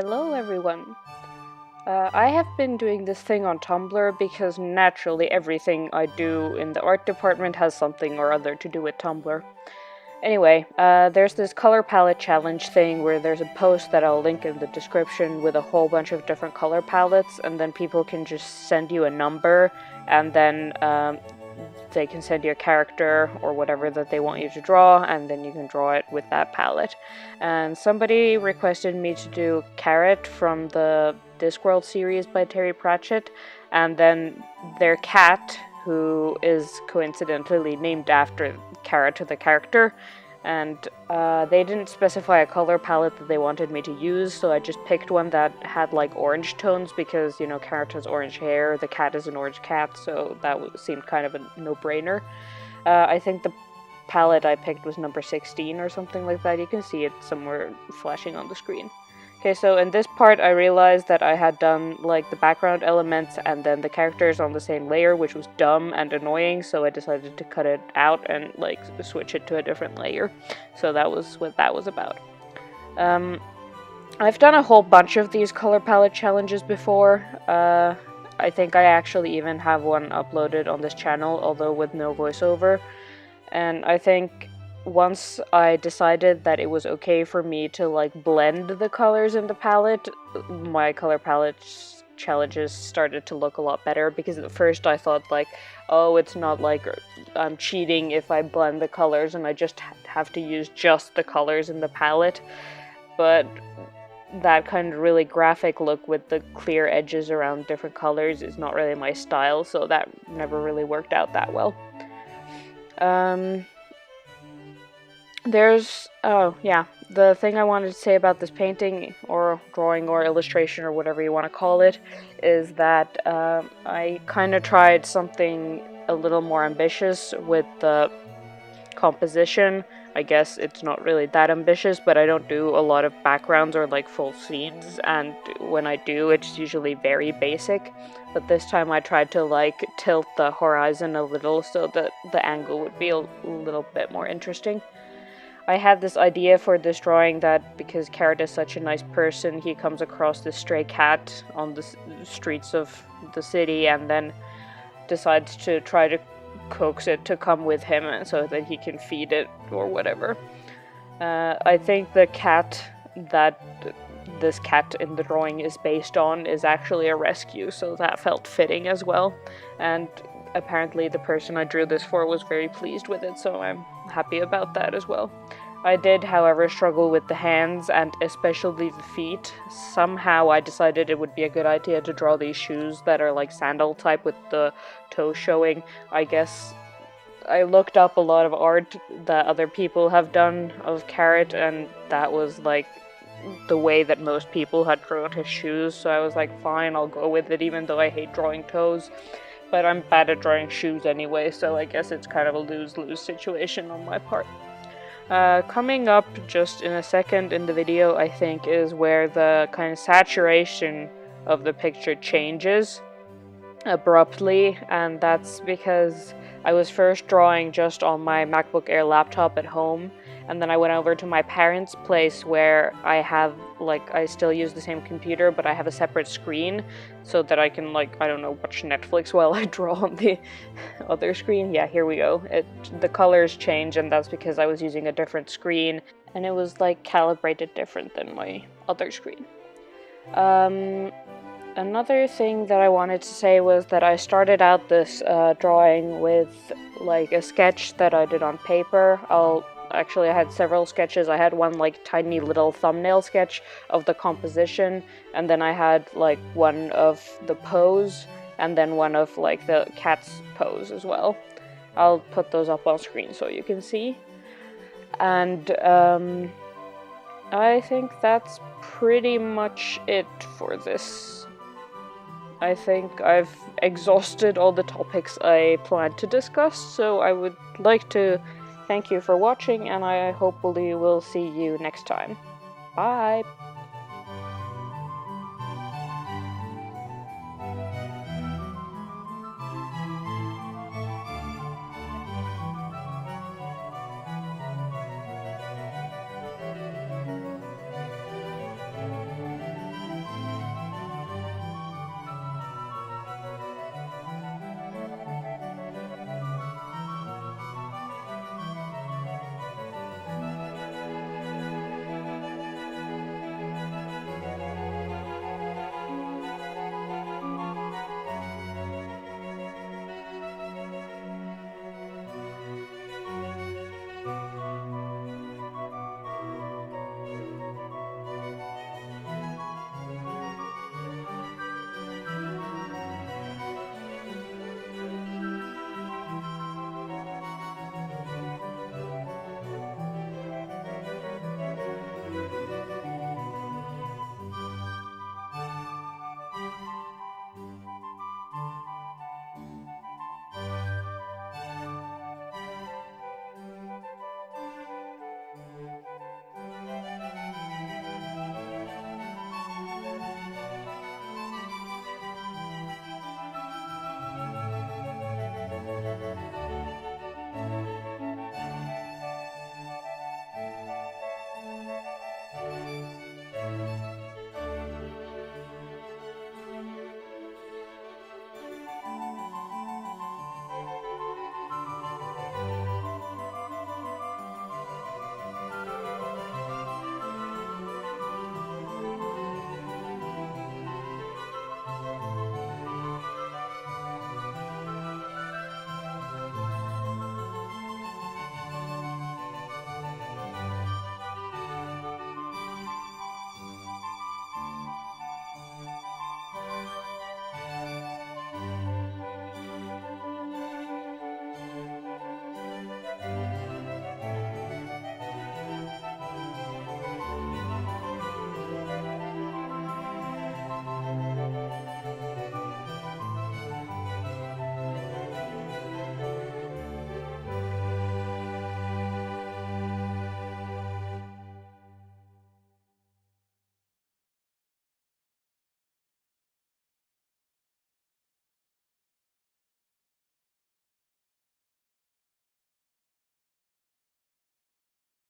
Hello everyone! I have been doing this thing on Tumblr because naturally everything I do in the art department has something or other to do with Tumblr. Anyway, there's this color palette challenge thing where there's a post that I'll link in the description with a whole bunch of different color palettes, and then people can just send you a number, and then they can send you a character or whatever that they want you to draw, and then you can draw it with that palette. And somebody requested me to do Carrot from the Discworld series by Pratchett, and then their cat, who is coincidentally named after Carrot the character, and they didn't specify a color palette that they wanted me to use, so I just picked one that had like orange tones because, you know, Carrot has orange hair, the cat is an orange cat, so that seemed kind of a no-brainer. I think the palette I picked was number 16 or something like that. You can see it somewhere flashing on the screen. Okay, so in this part I realized that I had done like the background elements and then the characters on the same layer, which was dumb and annoying, so I decided to cut it out and like switch it to a different layer. So that was what that was about. I've done a whole bunch of these color palette challenges before. I think I actually even have one uploaded on this channel, although with no voiceover. And I think once I decided that it was okay for me to like blend the colors in the palette, my color palette challenges started to look a lot better, because at first I thought like, oh, it's not like I'm cheating if I blend the colors and I just have to use just the colors in the palette. But that kind of really graphic look with the clear edges around different colors is not really my style, so that never really worked out that well. The thing I wanted to say about this painting, or drawing, or illustration, or whatever you want to call it, is that I kind of tried something a little more ambitious with the composition. I guess it's not really that ambitious, but I don't do a lot of backgrounds or like full scenes, and when I do, it's usually very basic. But this time I tried to like tilt the horizon a little so that the angle would be a little bit more interesting. I had this idea for this drawing that because Carrot is such a nice person, he comes across this stray cat on the streets of the city and then decides to try to coax it to come with him so that he can feed it or whatever. I think the cat that this cat in the drawing is based on is actually a rescue, so that felt fitting as well. And apparently the person I drew this for was very pleased with it, so I'm happy about that as well. I did, however, struggle with the hands, and especially the feet. Somehow I decided it would be a good idea to draw these shoes that are like sandal type with the toes showing. I guess I looked up a lot of art that other people have done of Carrot, and that was like the way that most people had drawn his shoes, so I was like, fine, I'll go with it, even though I hate drawing toes. But I'm bad at drawing shoes anyway, so I guess it's kind of a lose-lose situation on my part. Coming up just in a second in the video, I think, is where the kind of saturation of the picture changes abruptly, and that's because I was first drawing just on my MacBook Air laptop at home, and then I went over to my parents' place where I have, like, I still use the same computer, but I have a separate screen so that I can, like, I don't know, watch Netflix while I draw on the other screen. Yeah, here we go. The colors change, and that's because I was using a different screen, and it was, like, calibrated different than my other screen. Another thing that I wanted to say was that I started out this drawing with, like, a sketch that I did on paper. Actually, I had several sketches. I had one, like, tiny little thumbnail sketch of the composition, and then I had, like, one of the pose, and then one of, like, the cat's pose as well. I'll put those up on screen so you can see. And, I think that's pretty much it for this. I think I've exhausted all the topics I planned to discuss, so I would like to thank you for watching, and I hope we will see you next time. Bye!